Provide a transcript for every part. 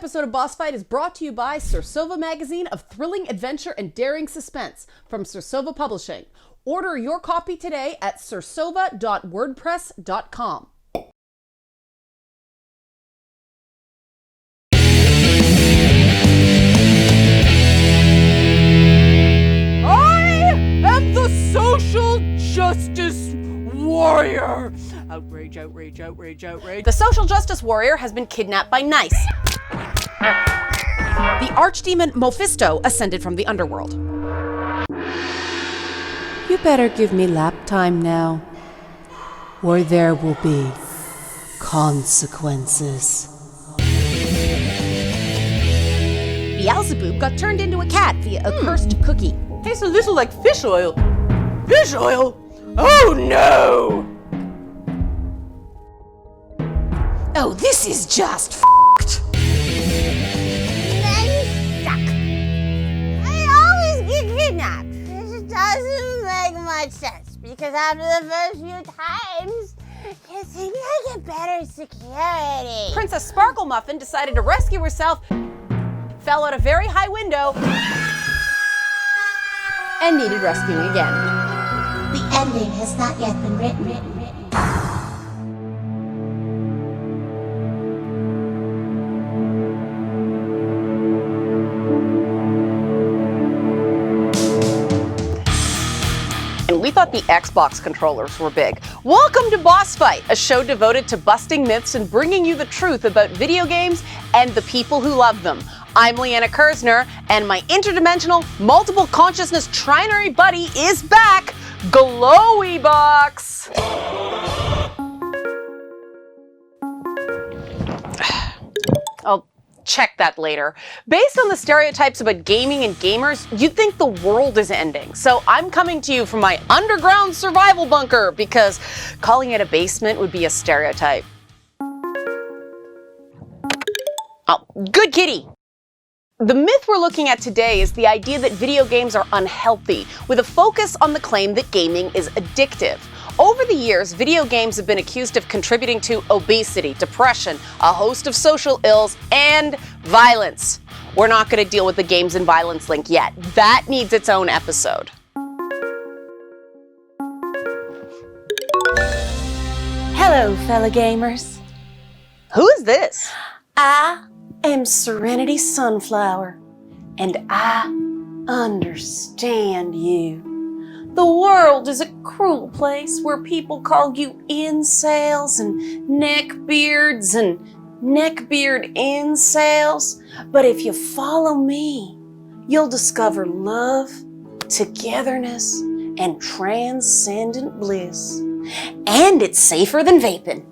episode of Boss Fight is brought to you by Cersova magazine of thrilling adventure and daring suspense from Cersova Publishing. Order your copy today at cersova.wordpress.com. I am the social justice warrior. Outrage, outrage, outrage, outrage. The social justice warrior has been kidnapped by Nice. The archdemon Mephisto ascended from the underworld. You better give me lap time now, or there will be consequences. Beelzeboob got turned into a cat via a cursed cookie. Tastes a little like fish oil. Fish oil? Oh no! Oh, this is just f***ed. Men suck. I always get kidnapped. This doesn't make much sense because after the first few times, you think I get better security. Princess Sparklemuffin decided to rescue herself, fell out a very high window, and needed rescuing again. The ending has not yet been written. And we thought the Xbox controllers were big. Welcome to Boss Fight, a show devoted to busting myths and bringing you the truth about video games and the people who love them. I'm Leanna Kersner, and my interdimensional, multiple consciousness trinary buddy is back, Glowy Box. I'll check that later. Based on the stereotypes about gaming and gamers, you'd think the world is ending. So I'm coming to you from my underground survival bunker because calling it a basement would be a stereotype. Oh, good kitty. The myth we're looking at today is the idea that video games are unhealthy, with a focus on the claim that gaming is addictive. Over the years, video games have been accused of contributing to obesity, depression, a host of social ills, and violence. We're not going to deal with the games and violence link yet. That needs its own episode. Hello, fellow gamers. Who is this? I am Serenity Sunflower, and I understand you. The world is a cruel place where people call you incels and neckbeards and neckbeard incels. But if you follow me, you'll discover love, togetherness, and transcendent bliss. And it's safer than vaping.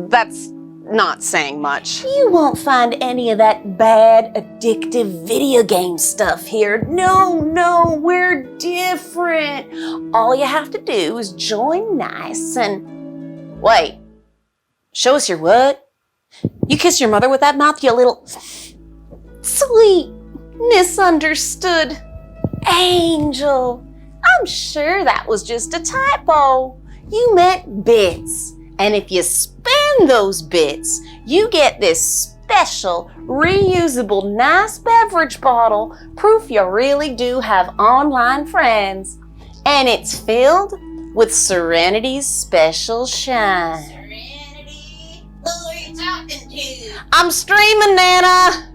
That's not saying much. You won't find any of that bad, addictive video game stuff here. No, we're different. All you have to do is join Nice and... Wait, show us your what? You kiss your mother with that mouth, you little... sweet, misunderstood angel. I'm sure that was just a typo. You meant bits. And if you spend those bits, you get this special, reusable, nice beverage bottle, proof you really do have online friends. And it's filled with Serenity's special shine. Serenity, who are you talking to? I'm streaming, Nana!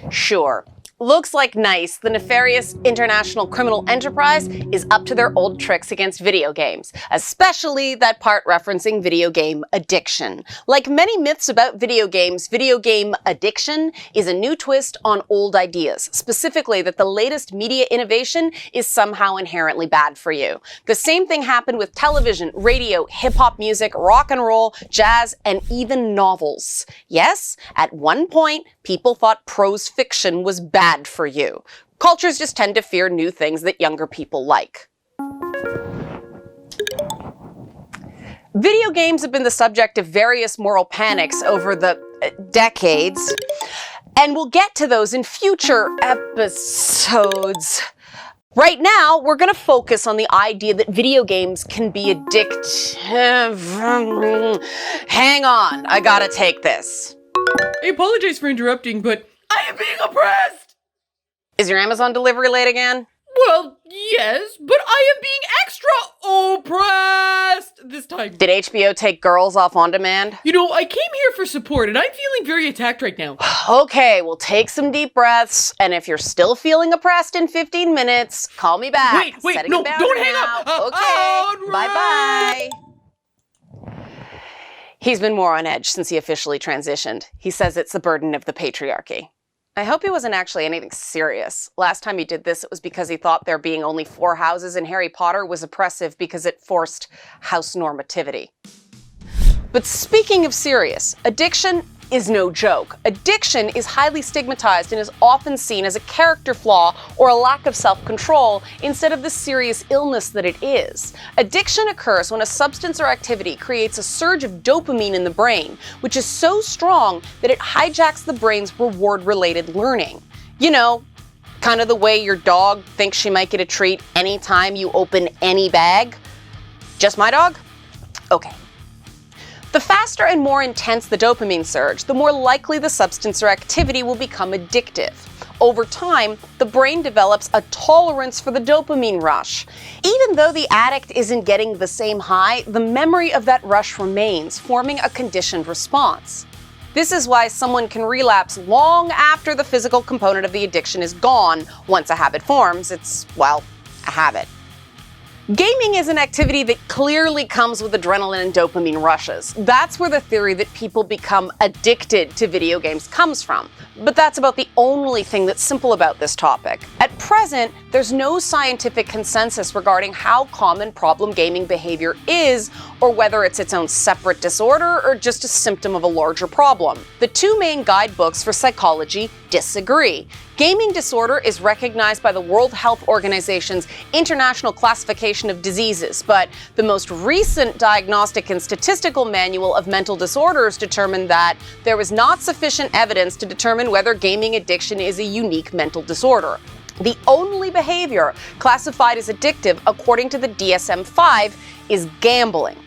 Sure. Looks like Nice, the nefarious international criminal enterprise, is up to their old tricks against video games, especially that part referencing video game addiction. Like many myths about video games, video game addiction is a new twist on old ideas, specifically that the latest media innovation is somehow inherently bad for you. The same thing happened with television, radio, hip-hop music, rock and roll, jazz, and even novels. Yes, at one point, people thought prose fiction was bad for you. Cultures just tend to fear new things that younger people like. Video games have been the subject of various moral panics over the decades, and we'll get to those in future episodes. Right now, we're gonna focus on the idea that video games can be addictive. Hang on, I gotta take this. I apologize for interrupting, but I am being oppressed! Is your Amazon delivery late again? Well, yes, but I am being extra oppressed this time. Did HBO take Girls off on demand? You know, I came here for support, and I'm feeling very attacked right now. Okay, we'll take some deep breaths, and if you're still feeling oppressed in 15 minutes, call me back. Wait, Setting no, a boundary don't hang now. up. Okay, bye-bye. He's been more on edge since he officially transitioned. He says it's the burden of the patriarchy. I hope he wasn't actually anything serious. Last time he did this, it was because he thought there being only 4 houses in Harry Potter was oppressive because it forced house normativity. But speaking of serious, addiction is no joke. Addiction is highly stigmatized and is often seen as a character flaw or a lack of self-control instead of the serious illness that it is. Addiction occurs when a substance or activity creates a surge of dopamine in the brain, which is so strong that it hijacks the brain's reward-related learning. You know, kind of the way your dog thinks she might get a treat anytime you open any bag. Just my dog? Okay. The faster and more intense the dopamine surge, the more likely the substance or activity will become addictive. Over time, the brain develops a tolerance for the dopamine rush. Even though the addict isn't getting the same high, the memory of that rush remains, forming a conditioned response. This is why someone can relapse long after the physical component of the addiction is gone. Once a habit forms, it's, well, a habit. Gaming is an activity that clearly comes with adrenaline and dopamine rushes. That's where the theory that people become addicted to video games comes from. But that's about the only thing that's simple about this topic. At present, there's no scientific consensus regarding how common problem gaming behavior is, or whether it's its own separate disorder or just a symptom of a larger problem. The 2 main guidebooks for psychology disagree. Gaming disorder is recognized by the World Health Organization's International Classification of Diseases, but the most recent Diagnostic and Statistical Manual of Mental Disorders determined that there was not sufficient evidence to determine whether gaming addiction is a unique mental disorder. The only behavior classified as addictive, according to the DSM-5, is gambling.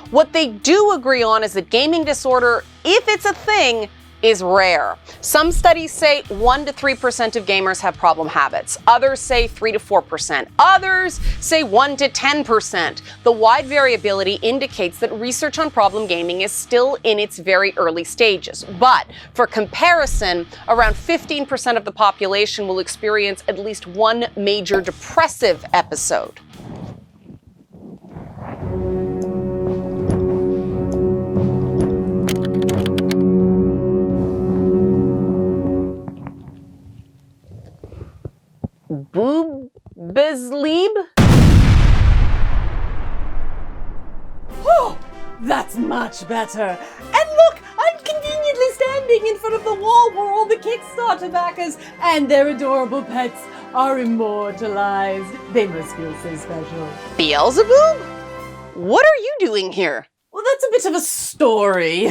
What they do agree on is that gaming disorder, if it's a thing, is rare. Some studies say 1 to 3% of gamers have problem habits. Others say 3 to 4%. Others say 1 to 10%. The wide variability indicates that research on problem gaming is still in its very early stages. But for comparison, around 15% of the population will experience at least one major depressive episode. Beelzeboob? Oh, that's much better. And look, I'm conveniently standing in front of the wall where all the Kickstarter backers and their adorable pets are immortalized. They must feel so special. Beelzeboob? What are you doing here? Well, that's a bit of a story.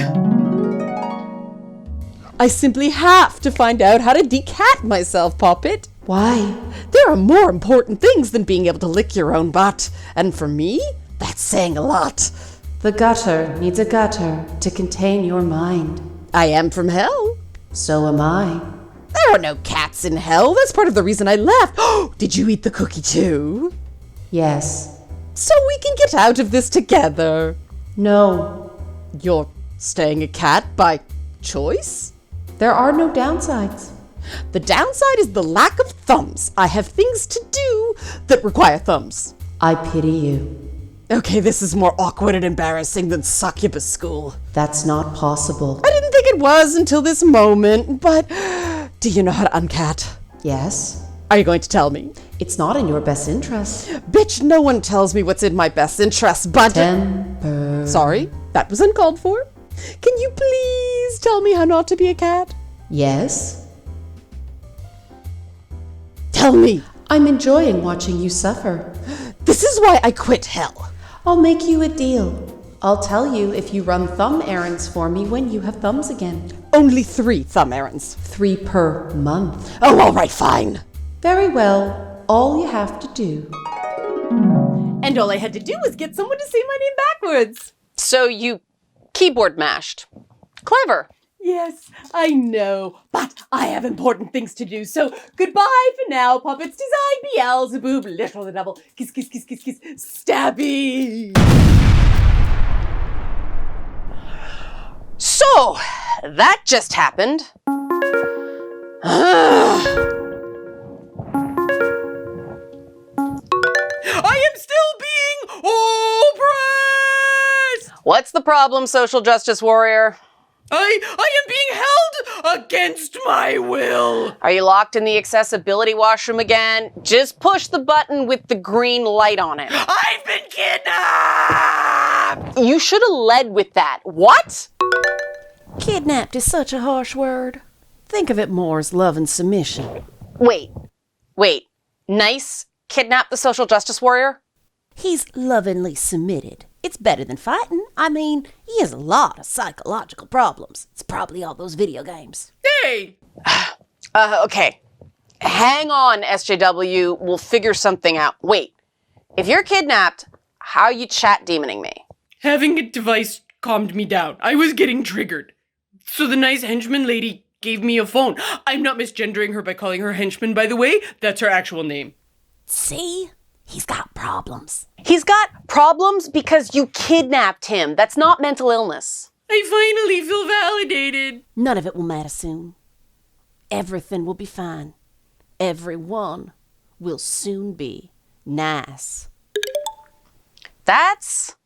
I simply have to find out how to decat myself, Poppet. Why? There are more important things than being able to lick your own butt. And for me, that's saying a lot. The gutter needs a gutter to contain your mind. I am from hell. So am I. There are no cats in hell. That's part of the reason I left. Oh, did you eat the cookie too? Yes. So we can get out of this together. No. You're staying a cat by choice? There are no downsides. The downside is the lack of thumbs. I have things to do that require thumbs. I pity you. Okay, this is more awkward and embarrassing than succubus school. That's not possible. I didn't think it was until this moment, but do you know how to uncat? Yes. Are you going to tell me? It's not in your best interest. Bitch, no one tells me what's in my best interest, but... Temper. Sorry, that was uncalled for. Can you please tell me how not to be a cat? Yes. Tell me. I'm enjoying watching you suffer. This is why I quit hell. I'll make you a deal. I'll tell you if you run thumb errands for me when you have thumbs again. Only 3 thumb errands. 3 per month. Oh, all right, fine. Very well. all you have to do. And all I had to do was get someone to say my name backwards. So you keyboard mashed. Clever. Yes, I know, but I have important things to do, so goodbye for now, puppets. 'Tis I, Beelzeboob, literal the devil. Kiss, kiss, kiss, kiss, kiss, stabby. So, that just happened. I am still being oppressed! What's the problem, social justice warrior? I am being held against my will. Are you locked in the accessibility washroom again? Just push the button with the green light on it. I've been kidnapped! You should have led with that. What? Kidnapped is such a harsh word. Think of it more as love and submission. Wait. Nice? Kidnap the social justice warrior? He's lovingly submitted. It's better than fighting. I mean, he has a lot of psychological problems. It's probably all those video games. Hey! Okay. Hang on, SJW. We'll figure something out. Wait. If you're kidnapped, how are you chat demoning me? Having a device calmed me down. I was getting triggered. So the nice henchman lady gave me a phone. I'm not misgendering her by calling her henchman, by the way. That's her actual name. See? He's got problems. He's got problems because you kidnapped him. That's not mental illness. I finally feel validated. None of it will matter soon. Everything will be fine. Everyone will soon be nice. That's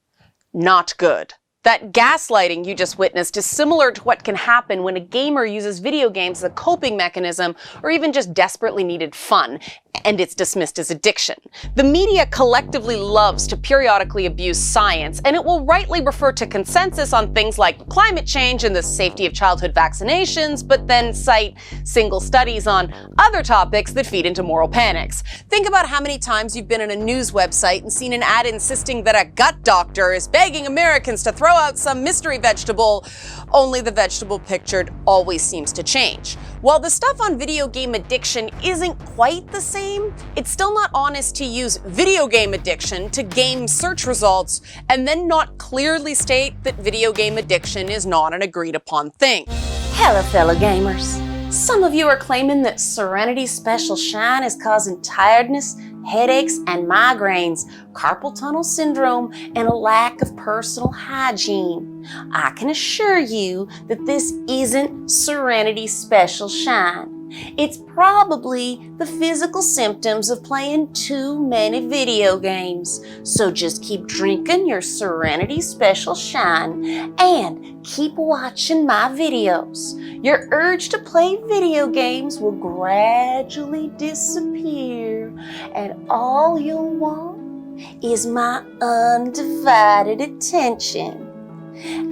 not good. That gaslighting you just witnessed is similar to what can happen when a gamer uses video games as a coping mechanism or even just desperately needed fun, and it's dismissed as addiction. The media collectively loves to periodically abuse science, and it will rightly refer to consensus on things like climate change and the safety of childhood vaccinations, but then cite single studies on other topics that feed into moral panics. Think about how many times you've been on a news website and seen an ad insisting that a gut doctor is begging Americans to throw out some mystery vegetable, only the vegetable pictured always seems to change. While the stuff on video game addiction isn't quite the same, it's still not honest to use video game addiction to game search results and then not clearly state that video game addiction is not an agreed upon thing. Hello, fellow gamers. Some of you are claiming that Serenity's special shine is causing tiredness, headaches, and migraines, carpal tunnel syndrome, and a lack of personal hygiene. I can assure you that this isn't Serenity's special shine. It's probably the physical symptoms of playing too many video games. So just keep drinking your Serenity Special Shine and keep watching my videos. Your urge to play video games will gradually disappear, and all you'll want is my undivided attention.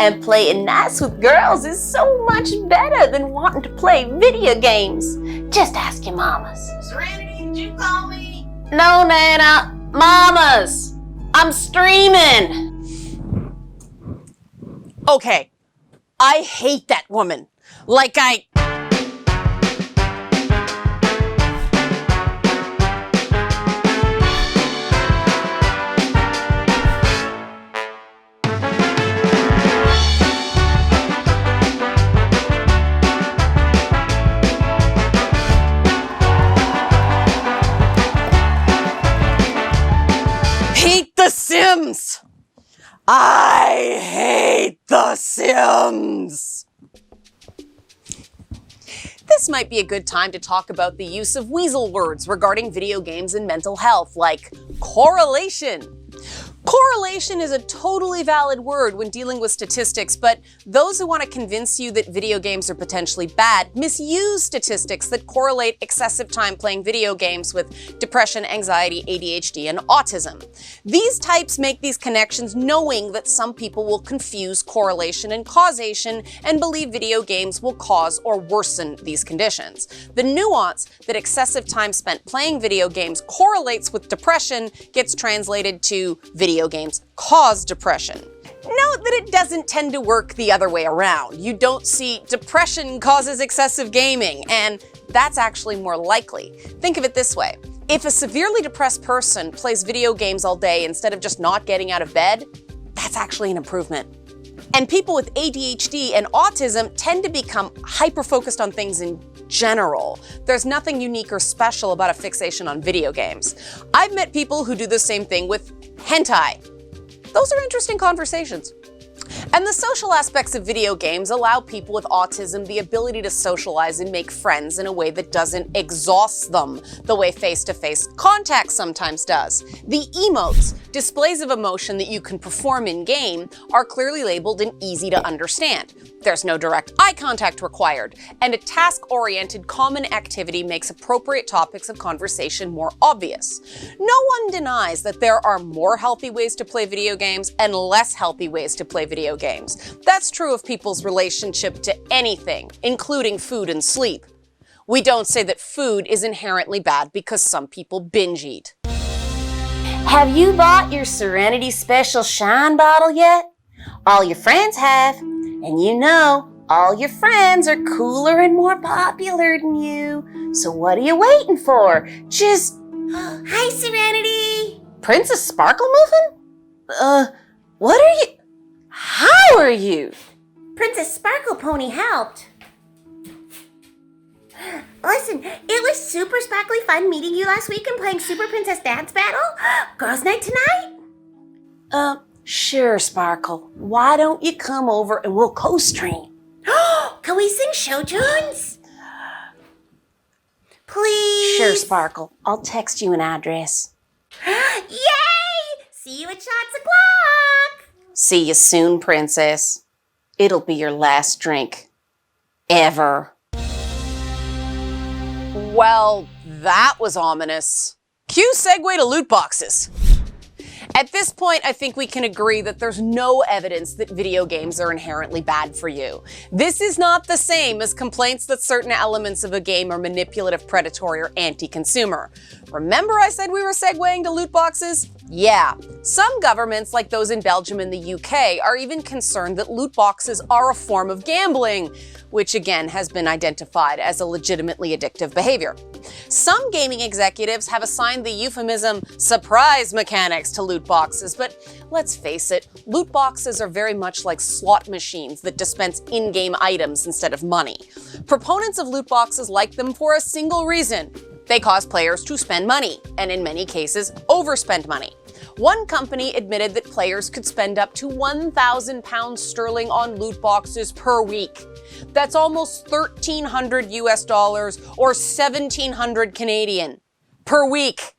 And playing nice with girls is so much better than wanting to play video games. Just ask your mamas. Serenity, did you call me? No, Nana. Mamas. I'm streaming. Okay, I hate that woman. Like I... hate The Sims! I hate The Sims! This might be a good time to talk about the use of weasel words regarding video games and mental health, like correlation. Correlation is a totally valid word when dealing with statistics, but those who want to convince you that video games are potentially bad misuse statistics that correlate excessive time playing video games with depression, anxiety, ADHD, and autism. These types make these connections knowing that some people will confuse correlation and causation and believe video games will cause or worsen these conditions. The nuance that excessive time spent playing video games correlates with depression gets translated to video games cause depression. Note that it doesn't tend to work the other way around. You don't see depression causes excessive gaming, and that's actually more likely. Think of it this way. If a severely depressed person plays video games all day instead of just not getting out of bed, that's actually an improvement. And people with ADHD and autism tend to become hyper-focused on things in general. There's nothing unique or special about a fixation on video games. I've met people who do the same thing with hentai. Those are interesting conversations. And the social aspects of video games allow people with autism the ability to socialize and make friends in a way that doesn't exhaust them the way face-to-face contact sometimes does. The emotes, displays of emotion that you can perform in-game, are clearly labeled and easy to understand. There's no direct eye contact required, and a task-oriented common activity makes appropriate topics of conversation more obvious. No one denies that there are more healthy ways to play video games and less healthy ways to play video games. That's true of people's relationship to anything, including food and sleep. We don't say that food is inherently bad because some people binge eat. Have you bought your Serenity Special Shine bottle yet? All your friends have, and you know, all your friends are cooler and more popular than you. So what are you waiting for? Just... Hi, Serenity. Princess Sparklemuffin? What are you... How are you? Princess Sparkle Pony helped. Listen, it was super sparkly fun meeting you last week and playing Super Princess Dance Battle. Girls' night tonight? Sure, Sparkle. Why don't you come over and we'll co-stream? Can we sing show tunes? Please? Sure, Sparkle. I'll text you an address. Yay! See you at Shots O'Clock! See you soon, Princess. It'll be your last drink. Ever. Well, that was ominous. Cue segue to loot boxes. At this point, I think we can agree that there's no evidence that video games are inherently bad for you. This is not the same as complaints that certain elements of a game are manipulative, predatory, or anti-consumer. Remember I said we were segueing to loot boxes? Yeah. Some governments, like those in Belgium and the UK, are even concerned that loot boxes are a form of gambling, which again has been identified as a legitimately addictive behavior. Some gaming executives have assigned the euphemism surprise mechanics to loot boxes, but let's face it, loot boxes are very much like slot machines that dispense in-game items instead of money. Proponents of loot boxes like them for a single reason. They cause players to spend money, and in many cases, overspend money. One company admitted that players could spend up to £1,000 on loot boxes per week. That's almost $1,300 US or 1,700 Canadian per week.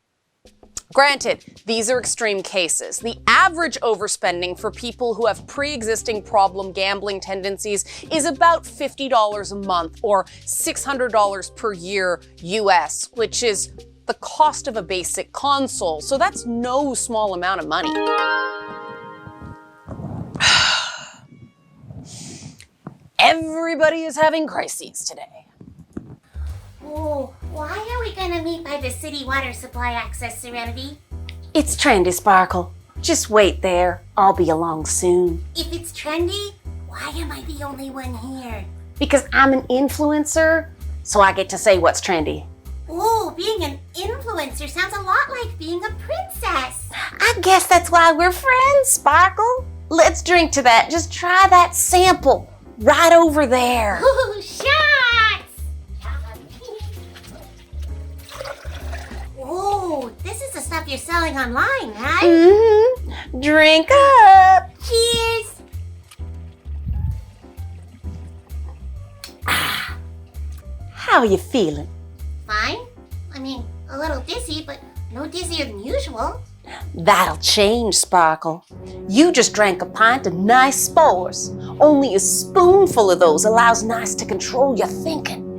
Granted, these are extreme cases. The average overspending for people who have pre-existing problem gambling tendencies is about $50 a month or $600 per year US, which is the cost of a basic console. So that's no small amount of money. Everybody is having crises today. Oh, why are we gonna meet by the city water supply access, Serenity? It's trendy, Sparkle. Just wait there. I'll be along soon. If it's trendy, why am I the only one here? Because I'm an influencer, so I get to say what's trendy. Oh, being an influencer sounds a lot like being a princess. I guess that's why we're friends, Sparkle. Let's drink to that. Just try that sample right over there. Ooh, shots! Oh, this is the stuff you're selling online, right? Mm-hmm. Drink up. Cheers! How are you feeling? Fine. I mean, a little dizzy, but no dizzier than usual. That'll change, Sparkle. You just drank a pint of nice spores. Only a spoonful of those allows nice to control your thinking.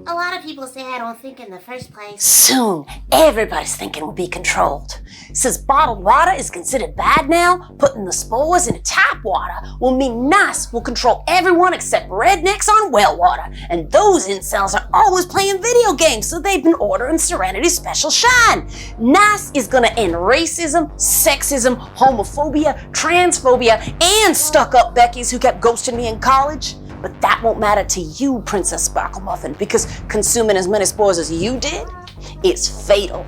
A lot of people say I don't think in the first place. Soon, everybody's thinking will be controlled. Since bottled water is considered bad now, putting the spores into tap water will mean nice will control everyone except rednecks on well water. And those incels are always playing video games, so they've been ordering Serenity Special Shine. Nice is gonna end racism, sexism, homophobia, transphobia, and stuck-up Beckies who kept ghosting me in college. But that won't matter to you, Princess Sparklemuffin, because consuming as many spores as you did is fatal.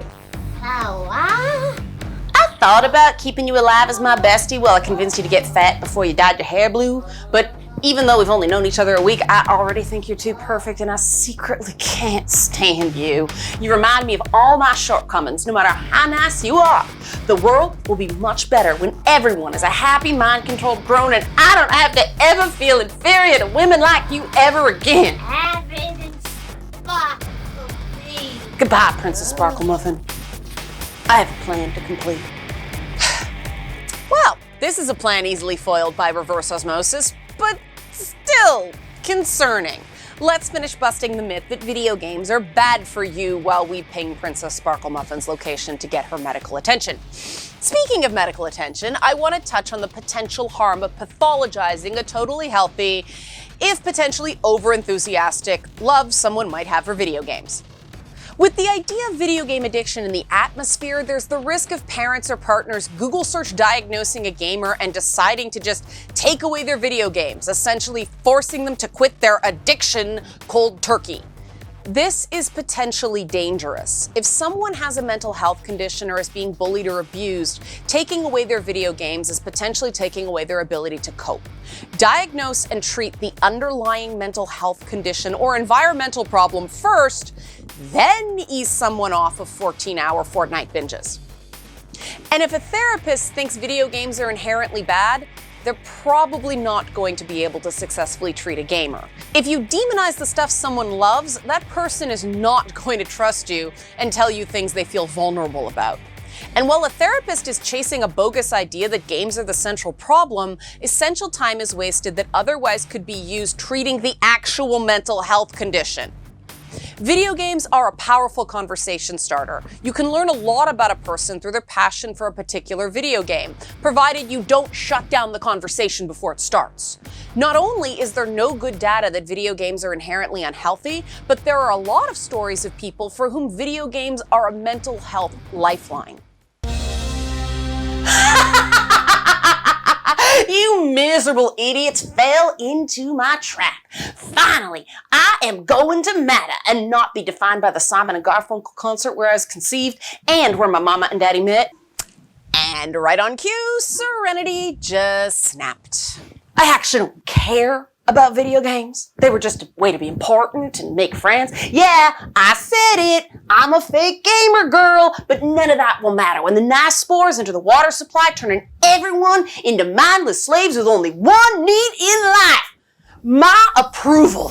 I thought about keeping you alive as my bestie while I convinced you to get fat before you dyed your hair blue, but even though we've only known each other a week, I already think you're too perfect and I secretly can't stand you. You remind me of all my shortcomings, no matter how nice you are. The world will be much better when everyone is a happy, mind-controlled grown and I don't have to ever feel inferior to women like you ever again. Goodbye, Princess Sparklemuffin. I have a plan to complete. Well, this is a plan easily foiled by reverse osmosis, but still concerning. Let's finish busting the myth that video games are bad for you while we ping Princess Sparklemuffin's location to get her medical attention. Speaking of medical attention, I want to touch on the potential harm of pathologizing a totally healthy, if potentially over-enthusiastic, love someone might have for video games. With the idea of video game addiction in the atmosphere, there's the risk of parents or partners Google search diagnosing a gamer and deciding to just take away their video games, essentially forcing them to quit their addiction cold turkey. This is potentially dangerous. If someone has a mental health condition or is being bullied or abused, taking away their video games is potentially taking away their ability to cope. Diagnose and treat the underlying mental health condition or environmental problem first, then ease someone off of 14-hour Fortnite binges. And if a therapist thinks video games are inherently bad, they're probably not going to be able to successfully treat a gamer. If you demonize the stuff someone loves, that person is not going to trust you and tell you things they feel vulnerable about. And while a therapist is chasing a bogus idea that games are the central problem, essential time is wasted that otherwise could be used treating the actual mental health condition. Video games are a powerful conversation starter. You can learn a lot about a person through their passion for a particular video game, provided you don't shut down the conversation before it starts. Not only is there no good data that video games are inherently unhealthy, but there are a lot of stories of people for whom video games are a mental health lifeline. You miserable idiots fell into my trap. Finally, I am going to matter and not be defined by the Simon and Garfunkel concert where I was conceived and where my mama and daddy met. And right on cue, Serenity just snapped. I actually don't care about video games. They were just a way to be important and make friends. Yeah, I said it. I'm a fake gamer girl, but none of that will matter when the nice spores enter the water supply, turning everyone into mindless slaves with only one need in life: my approval.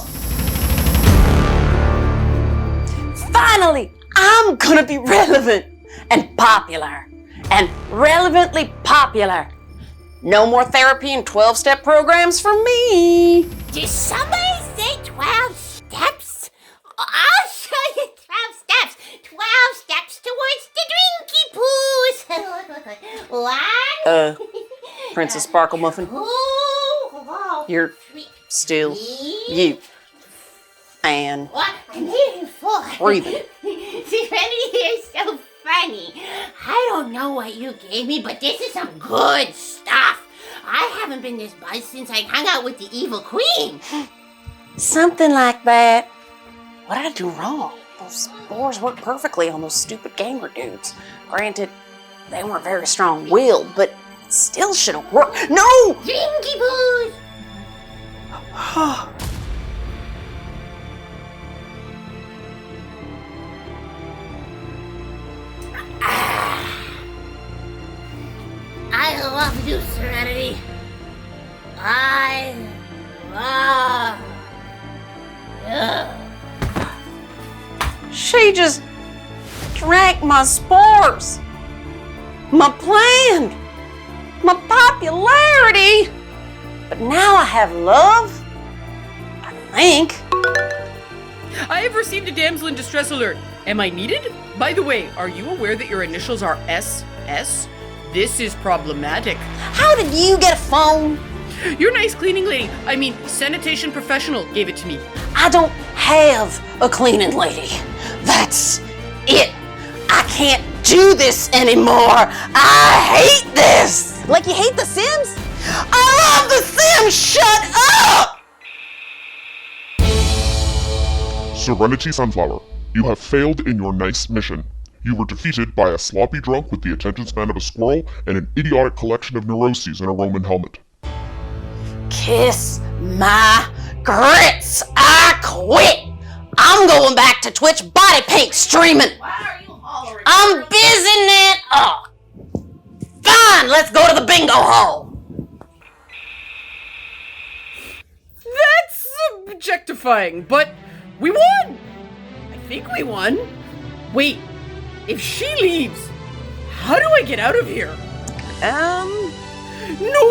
Finally, I'm gonna be relevant and popular, and relevantly popular. No more therapy and 12-step programs for me. Did somebody say 12 steps? I'll show you 12 steps. 12 steps towards the drinky poos. 1. Princess Sparklemuffin, Whoa. you're still you. And What? I'm here for. breathing. Serenity is so funny. I don't know what you gave me, but this is some good stuff. I haven't been this buzzed since I hung out with the evil queen. Something like that. What did I do wrong? Those spores worked perfectly on those stupid gamer dudes. Granted, they weren't very strong-willed, but it still should have worked. No! Drinky poos. I love you, Serenity. I love you. She just drank my spores. My plan. My popularity. But now I have love. I think. I have received a damsel in distress alert. Am I needed? By the way, are you aware that your initials are SS? This is problematic. How did you get a phone? Your nice cleaning lady, I mean sanitation professional, gave it to me. I don't have a cleaning lady. That's it. I can't do this anymore. I hate this. Like you hate The Sims? I love The Sims. Shut up. Serenity Sunflower, you have failed in your nice mission. You were defeated by a sloppy drunk with the attention span of a squirrel and an idiotic collection of neuroses in a Roman helmet. Kiss my grits. I quit. I'm going back to Twitch body paint streaming. Why are you hollering? I'm busy net up. Fine, let's go to the bingo hall. That's objectifying, but we won! I think we won. Wait, if she leaves, how do I get out of here? No!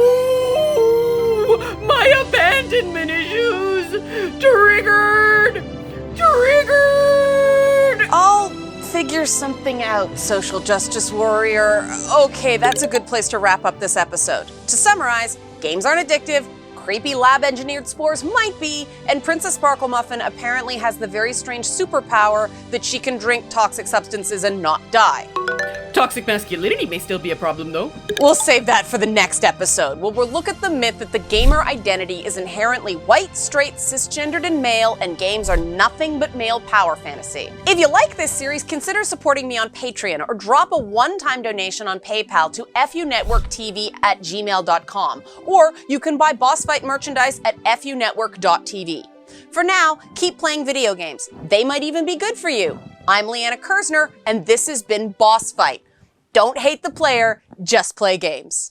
My abandonment issues! Triggered! I'll figure something out, social justice warrior. Okay, that's a good place to wrap up this episode. To summarize, games aren't addictive, creepy lab-engineered spores might be, and Princess Sparklemuffin apparently has the very strange superpower that she can drink toxic substances and not die. Toxic masculinity may still be a problem, though. We'll save that for the next episode, where we'll look at the myth that the gamer identity is inherently white, straight, cisgendered, and male, and games are nothing but male power fantasy. If you like this series, consider supporting me on Patreon, or drop a one-time donation on PayPal to funetworktv@gmail.com, or you can buy BOSSFIGHT merchandise at funetwork.tv. For now, keep playing video games. They might even be good for you. I'm Leanna Kersner, and this has been Boss Fight. Don't hate the player, just play games.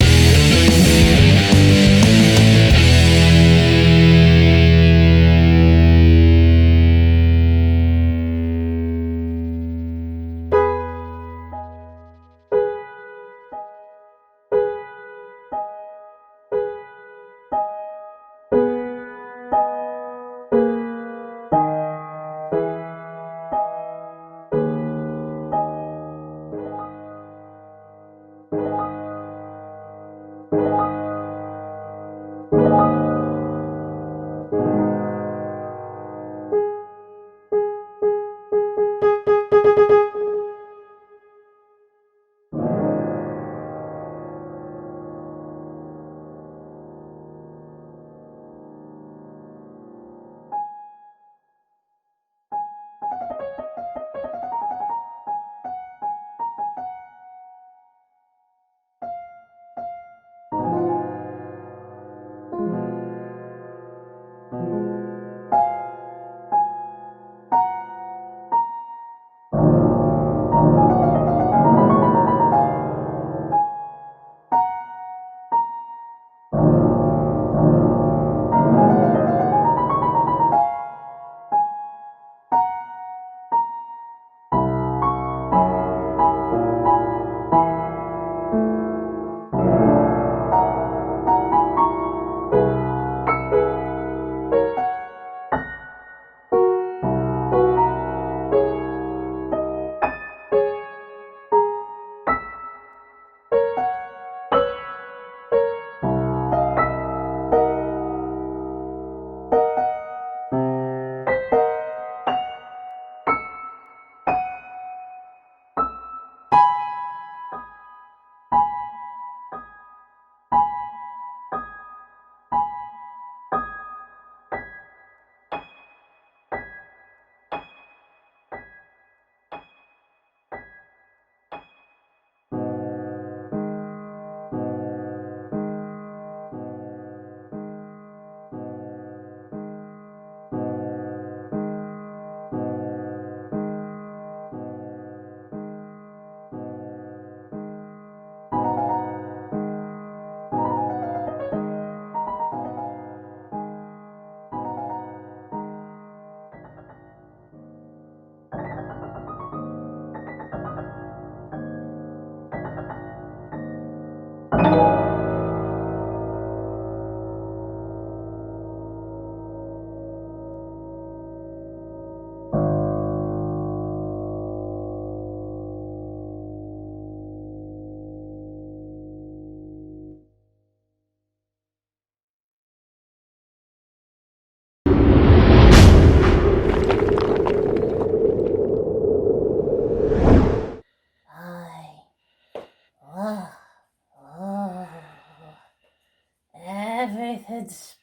Everything's